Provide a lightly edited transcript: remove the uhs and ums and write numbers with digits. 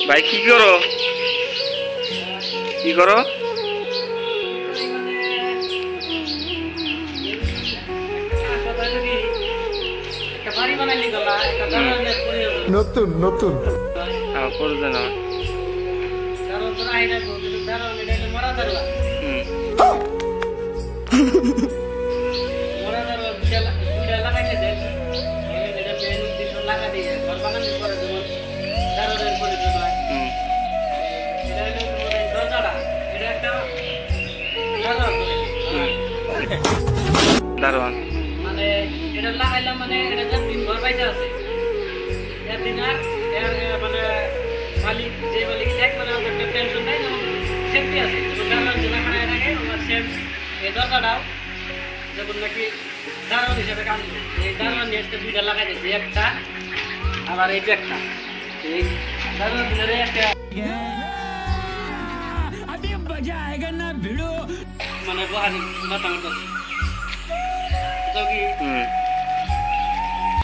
ভাই কি করো কি করো? নতুন নতুন করবে না দারোয়ান মানে এটা লাগাইলাম মানে এটা যতদিন ঘর বাইতে আছে এতদিন আর মানে মালিক যে মালিক দেখ মানে একটা টেনশন নাই যেমন সেফটি আছে দারোয়ান যেটা খানায় থাকে আমার সেফ এই দরজাটাও যখন নাকি দারোয়ান হিসেবে কাজ করে এই দারোয়ান নিয়ে দুইটা লাগাই দিয়েছে একটা আবার এই একটা এই দারোয়ান ধরে একটা মানে বহানি মাথা মাথা কি